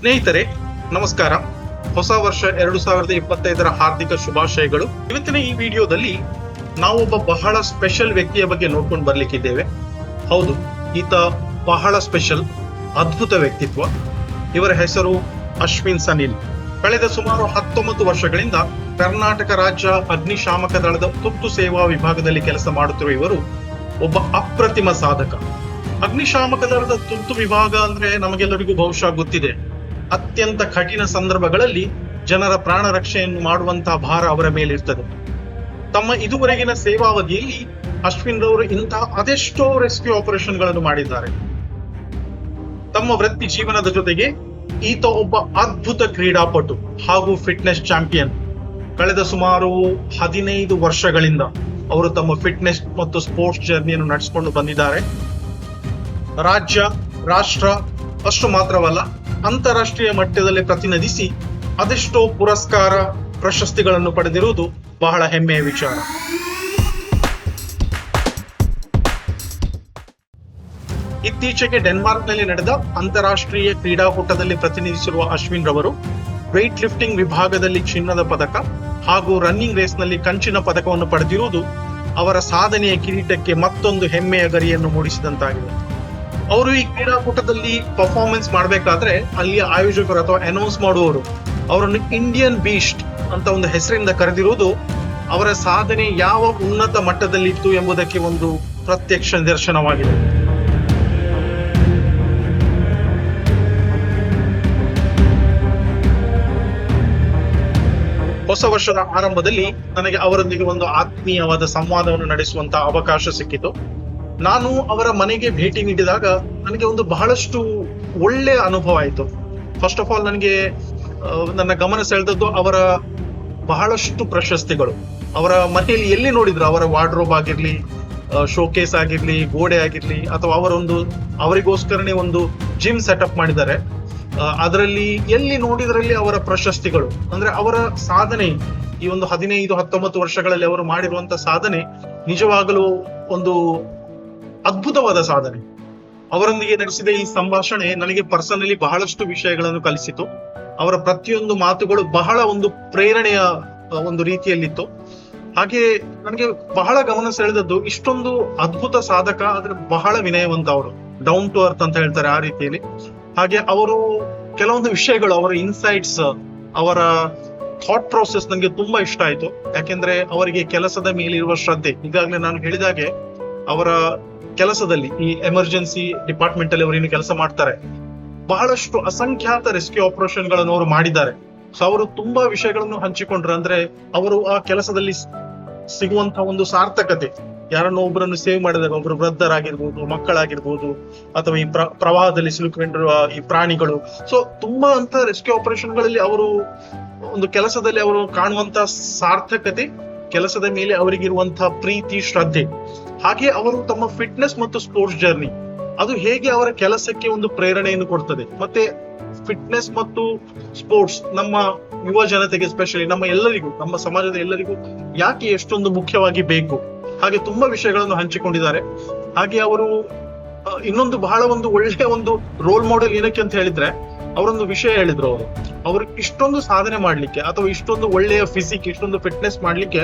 ಸ್ನೇಹಿತರೆ ನಮಸ್ಕಾರ. ಹೊಸ ವರ್ಷ 2025 ಹಾರ್ದಿಕ ಶುಭಾಶಯಗಳು. ಇವತ್ತಿನ ಈ ವಿಡಿಯೋದಲ್ಲಿ ನಾವೊಬ್ಬ ಬಹಳ ಸ್ಪೆಷಲ್ ವ್ಯಕ್ತಿಯ ಬಗ್ಗೆ ನೋಡ್ಕೊಂಡು ಬರ್ಲಿಕ್ಕಿದ್ದೇವೆ. ಹೌದು, ಈತ ಬಹಳ ಸ್ಪೆಷಲ್, ಅದ್ಭುತ ವ್ಯಕ್ತಿತ್ವ. ಇವರ ಹೆಸರು ಅಶ್ವಿನ್ ಸನಿಲ್. ಕಳೆದ ಸುಮಾರು 19 ವರ್ಷಗಳಿಂದ ಕರ್ನಾಟಕ ರಾಜ್ಯ ಅಗ್ನಿಶಾಮಕ ದಳದ ತುರ್ತು ಸೇವಾ ವಿಭಾಗದಲ್ಲಿ ಕೆಲಸ ಮಾಡುತ್ತಿರುವ ಇವರು ಒಬ್ಬ ಅಪ್ರತಿಮ ಸಾಧಕ. ಅಗ್ನಿಶಾಮಕ ದಳದ ತುರ್ತು ವಿಭಾಗ ಅಂದ್ರೆ ನಮಗೆಲ್ಲರಿಗೂ ಬಹುಶಃ ಗೊತ್ತಿದೆ. ಅತ್ಯಂತ ಕಠಿಣ ಸಂದರ್ಭಗಳಲ್ಲಿ ಜನರ ಪ್ರಾಣ ರಕ್ಷೆಯನ್ನು ಮಾಡುವಂತಹ ಭಾರ ಅವರ ಮೇಲಿರ್ತದೆ. ತಮ್ಮ ಇದುವರೆಗಿನ ಸೇವಾವಧಿಯಲ್ಲಿ ಅಶ್ವಿನ್ ರವರು ಇಂತಹ ಅದೆಷ್ಟೋ ರೆಸ್ಕ್ಯೂ ಆಪರೇಷನ್ ಗಳನ್ನು ಮಾಡಿದ್ದಾರೆ. ತಮ್ಮ ವೃತ್ತಿ ಜೀವನದ ಜೊತೆಗೆ ಈತ ಒಬ್ಬ ಅದ್ಭುತ ಕ್ರೀಡಾಪಟು ಹಾಗೂ ಫಿಟ್ನೆಸ್ ಚಾಂಪಿಯನ್. ಕಳೆದ ಸುಮಾರು 15 ವರ್ಷಗಳಿಂದ ಅವರು ತಮ್ಮ ಫಿಟ್ನೆಸ್ ಮತ್ತು ಸ್ಪೋರ್ಟ್ಸ್ ಜರ್ನಿಯನ್ನು ನಡೆಸಿಕೊಂಡು ಬಂದಿದ್ದಾರೆ. ರಾಜ್ಯ, ರಾಷ್ಟ್ರ ಅಷ್ಟು ಮಾತ್ರವಲ್ಲ, ಅಂತಾರಾಷ್ಟ್ರೀಯ ಮಟ್ಟದಲ್ಲಿ ಪ್ರತಿನಿಧಿಸಿ ಅದೆಷ್ಟೋ ಪುರಸ್ಕಾರ, ಪ್ರಶಸ್ತಿಗಳನ್ನು ಪಡೆದಿರುವುದು ಬಹಳ ಹೆಮ್ಮೆಯ ವಿಚಾರ. ಇತ್ತೀಚೆಗೆ ಡೆನ್ಮಾರ್ಕ್ನಲ್ಲಿ ನಡೆದ ಅಂತಾರಾಷ್ಟ್ರೀಯ ಕ್ರೀಡಾಕೂಟದಲ್ಲಿ ಪ್ರತಿನಿಧಿಸಿರುವ ಅಶ್ವಿನ್ ರವರು ವೆಯ್ಟ್ ಲಿಫ್ಟಿಂಗ್ ವಿಭಾಗದಲ್ಲಿ ಚಿನ್ನದ ಪದಕ ಹಾಗೂ ರನ್ನಿಂಗ್ ರೇಸ್ನಲ್ಲಿ ಕಂಚಿನ ಪದಕವನ್ನು ಪಡೆದಿರುವುದು ಅವರ ಸಾಧನೆಯ ಕಿರೀಟಕ್ಕೆ ಮತ್ತೊಂದು ಹೆಮ್ಮೆಯ ಗರಿಯನ್ನು ಮೂಡಿಸಿದಂತಾಗಿದೆ. ಅವರು ಈ ಕ್ರೀಡಾಕೂಟದಲ್ಲಿ ಪರ್ಫಾರ್ಮೆನ್ಸ್ ಮಾಡಬೇಕಾದ್ರೆ ಅಲ್ಲಿಯ ಆಯೋಜಕರು ಅಥವಾ ಅನೌನ್ಸ್ ಮಾಡುವವರು ಅವರನ್ನು ಇಂಡಿಯನ್ ಬೀಸ್ಟ್ ಅಂತ ಒಂದು ಹೆಸರಿಂದ ಕರೆದಿರುವುದು ಅವರ ಸಾಧನೆ ಯಾವ ಉನ್ನತ ಮಟ್ಟದಲ್ಲಿತ್ತು ಎಂಬುದಕ್ಕೆ ಒಂದು ಪ್ರತ್ಯಕ್ಷ ನಿದರ್ಶನವಾಗಿದೆ. ಹೊಸ ವರ್ಷದ ಆರಂಭದಲ್ಲಿ ನನಗೆ ಅವರೊಂದಿಗೆ ಒಂದು ಆತ್ಮೀಯವಾದ ಸಂವಾದವನ್ನು ನಡೆಸುವಂತಹ ಅವಕಾಶ ಸಿಕ್ಕಿತು. ನಾನು ಅವರ ಮನೆಗೆ ಭೇಟಿ ನೀಡಿದಾಗ ನನಗೆ ಒಂದು ಬಹಳಷ್ಟು ಒಳ್ಳೆಯ ಅನುಭವ ಆಯಿತು. ಫಸ್ಟ್ ಆಫ್ ಆಲ್ ನನಗೆ ನನ್ನ ಗಮನ ಸೆಳೆದದ್ದು ಅವರ ಬಹಳಷ್ಟು ಪ್ರಶಸ್ತಿಗಳು. ಅವರ ಮನೆಯಲ್ಲಿ ಎಲ್ಲಿ ನೋಡಿದ್ರು, ಅವರ ವಾರ್ಡ್ರೋಬ್ ಆಗಿರ್ಲಿ, ಶೋಕೇಸ್ ಆಗಿರ್ಲಿ, ಗೋಡೆ ಆಗಿರ್ಲಿ, ಅಥವಾ ಅವರಿಗೋಸ್ಕರನೇ ಒಂದು ಜಿಮ್ ಸೆಟಪ್ ಮಾಡಿದ್ದಾರೆ. ಅದರಲ್ಲಿ ಎಲ್ಲಿ ನೋಡಿದ್ರಲ್ಲಿ ಅವರ ಪ್ರಶಸ್ತಿಗಳು. ಅಂದ್ರೆ ಅವರ ಸಾಧನೆ, ಈ ಒಂದು 15-19 ವರ್ಷಗಳಲ್ಲಿ ಅವರು ಮಾಡಿರುವಂತ ಸಾಧನೆ ನಿಜವಾಗಲೂ ಒಂದು ಅದ್ಭುತವಾದ ಸಾಧನೆ. ಅವರೊಂದಿಗೆ ನಡೆಸಿದ ಈ ಸಂಭಾಷಣೆ ನನಗೆ ಪರ್ಸನಲಿ ಬಹಳಷ್ಟು ವಿಷಯಗಳನ್ನು ಕಲಿಸಿತು. ಅವರ ಪ್ರತಿಯೊಂದು ಮಾತುಗಳು ಬಹಳ ಒಂದು ಪ್ರೇರಣೆಯ ಒಂದು ರೀತಿಯಲ್ಲಿತ್ತು. ಹಾಗೆ ನನಗೆ ಬಹಳ ಗಮನ ಸೆಳೆದದ್ದು, ಇಷ್ಟೊಂದು ಅದ್ಭುತ ಸಾಧಕ ಆದ್ರೆ ಬಹಳ ವಿನಯವಂತ. ಅವರು ಡೌನ್ ಟು ಅರ್ತ್ ಅಂತ ಹೇಳ್ತಾರೆ, ಆ ರೀತಿಯಲ್ಲಿ. ಹಾಗೆ ಅವರು ಕೆಲವೊಂದು ವಿಷಯಗಳು, ಅವರ ಇನ್ಸೈಟ್ಸ್, ಅವರ ಥಾಟ್ ಪ್ರೋಸೆಸ್ ನನಗೆ ತುಂಬಾ ಇಷ್ಟ ಆಯ್ತು. ಯಾಕೆಂದ್ರೆ ಅವರಿಗೆ ಕೆಲಸದ ಮೇಲಿರುವ ಶ್ರದ್ಧೆ, ಈಗಾಗಲೇ ನಾನು ಹೇಳಿದಾಗೆ ಅವರ ಕೆಲಸದಲ್ಲಿ, ಈ ಎಮರ್ಜೆನ್ಸಿ ಡಿಪಾರ್ಟ್ಮೆಂಟ್ ಅಲ್ಲಿ ಅವರು ಕೆಲಸ ಮಾಡ್ತಾರೆ, ಬಹಳಷ್ಟು ಅಸಂಖ್ಯಾತ ರೆಸ್ಕ್ಯೂ ಆಪರೇಷನ್ ಗಳನ್ನು ಅವರು ಮಾಡಿದ್ದಾರೆ. ಸೊ ಅವರು ತುಂಬಾ ವಿಷಯಗಳನ್ನು ಹಂಚಿಕೊಂಡ್ರು. ಅಂದ್ರೆ ಅವರು ಆ ಕೆಲಸದಲ್ಲಿ ಸಿಗುವಂತಹ ಒಂದು ಸಾರ್ಥಕತೆ, ಯಾರನ್ನು ಒಬ್ಬರನ್ನು ಸೇವ್ ಮಾಡಿದಾಗ, ಒಬ್ಬರು ವೃದ್ಧರಾಗಿರ್ಬೋದು, ಮಕ್ಕಳಾಗಿರ್ಬೋದು, ಅಥವಾ ಈ ಪ್ರವಾಹದಲ್ಲಿ ಸಿಲುಕೊಂಡಿರುವ ಈ ಪ್ರಾಣಿಗಳು. ಸೊ ತುಂಬಾ ಅಂತ ರೆಸ್ಕ್ಯೂ ಆಪರೇಷನ್ ಗಳಲ್ಲಿ ಅವರು ಒಂದು ಕೆಲಸದಲ್ಲಿ ಅವರು ಕಾಣುವಂತಹ ಸಾರ್ಥಕತೆ, ಕೆಲಸದ ಮೇಲೆ ಅವರಿಗಿರುವಂತಹ ಪ್ರೀತಿ, ಶ್ರದ್ಧೆ, ಹಾಗೆ ಅವರು ತಮ್ಮ ಫಿಟ್ನೆಸ್ ಮತ್ತು ಸ್ಪೋರ್ಟ್ಸ್ ಜರ್ನಿ, ಅದು ಹೇಗೆ ಅವರ ಕೆಲಸಕ್ಕೆ ಒಂದು ಪ್ರೇರಣೆಯನ್ನು ಕೊಡ್ತದೆ. ಮತ್ತೆ ಫಿಟ್ನೆಸ್ ಮತ್ತು ಸ್ಪೋರ್ಟ್ಸ್ ನಮ್ಮ ಯುವ ಜನತೆಗೆ, ಎಸ್ಪೆಷಲಿ ನಮ್ಮ ಎಲ್ಲರಿಗೂ, ನಮ್ಮ ಸಮಾಜದ ಎಲ್ಲರಿಗೂ ಯಾಕೆ ಎಷ್ಟೊಂದು ಮುಖ್ಯವಾಗಿ ಬೇಕು, ಹಾಗೆ ತುಂಬಾ ವಿಷಯಗಳನ್ನು ಹಂಚಿಕೊಂಡಿದ್ದಾರೆ. ಹಾಗೆ ಅವರು ಇನ್ನೊಂದು ಬಹಳ ಒಂದು ಒಳ್ಳೆಯ ಒಂದು ರೋಲ್ ಮಾಡೆಲ್ ಏನಕ್ಕೆ ಅಂತ ಹೇಳಿದ್ರೆ, ಅವರೊಂದು ವಿಷಯ ಹೇಳಿದ್ರು. ಅವರು ಇಷ್ಟೊಂದು ಸಾಧನೆ ಮಾಡ್ಲಿಕ್ಕೆ, ಅಥವಾ ಇಷ್ಟೊಂದು ಒಳ್ಳೆಯ ಫಿಸಿಕ್, ಇಷ್ಟೊಂದು ಫಿಟ್ನೆಸ್ ಮಾಡ್ಲಿಕ್ಕೆ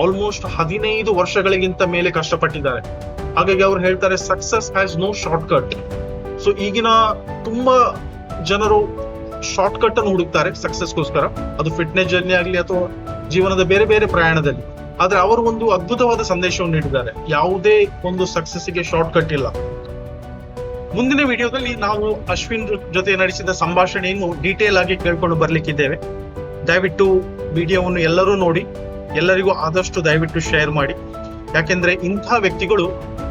ಆಲ್ಮೋಸ್ಟ್ 15 ವರ್ಷಗಳಿಗಿಂತ ಮೇಲೆ ಕಷ್ಟಪಟ್ಟಿದ್ದಾರೆ. ಹಾಗಾಗಿ ಅವ್ರು ಹೇಳ್ತಾರೆ, success has no shortcut. So ಈಗಿನ ತುಂಬಾ ಜನರು ಶಾರ್ಟ್ ಕಟ್ ಅನ್ನು ಹುಡುಕ್ತಾರೆ ಸಕ್ಸಸ್ಗೋಸ್ಕರ, ಅದು ಫಿಟ್ನೆಸ್ ಜರ್ನಿ ಆಗ್ಲಿ ಅಥವಾ ಜೀವನದ ಬೇರೆ ಬೇರೆ ಪ್ರಯಾಣದಲ್ಲಿ. ಆದ್ರೆ ಅವರು ಒಂದು ಅದ್ಭುತವಾದ ಸಂದೇಶವನ್ನು ನೀಡಿದ್ದಾರೆ, ಯಾವುದೇ ಒಂದು ಸಕ್ಸಸ್ಗೆ ಶಾರ್ಟ್ ಕಟ್ ಇಲ್ಲ. ಮುಂದಿನ ವಿಡಿಯೋದಲ್ಲಿ ನಾವು ಅಶ್ವಿನ್ ಜೊತೆ ನಡೆಸಿದ ಸಂಭಾಷಣೆಯನ್ನು ಡೀಟೇಲ್ ಆಗಿ ಕೇಳ್ಕೊಂಡು ಬರ್ಲಿಕ್ಕಿದ್ದೇವೆ. ದಯವಿಟ್ಟು ವಿಡಿಯೋವನ್ನು ಎಲ್ಲರೂ ನೋಡಿ, ಎಲ್ಲರಿಗೂ ಆದಷ್ಟು ದಯವಿಟ್ಟು ಶೇರ್ ಮಾಡಿ. ಯಾಕೆಂದ್ರೆ ಇಂಥ ವ್ಯಕ್ತಿಗಳು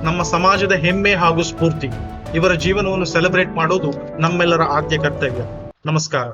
ನಮ್ಮ ಸಮಾಜದ ಹೆಮ್ಮೆ ಹಾಗೂ ಸ್ಫೂರ್ತಿ. ಇವರ ಜೀವನವನ್ನು ಸೆಲೆಬ್ರೇಟ್ ಮಾಡೋದು ನಮ್ಮೆಲ್ಲರ ಆದ್ಯ ಕರ್ತವ್ಯ. ನಮಸ್ಕಾರ.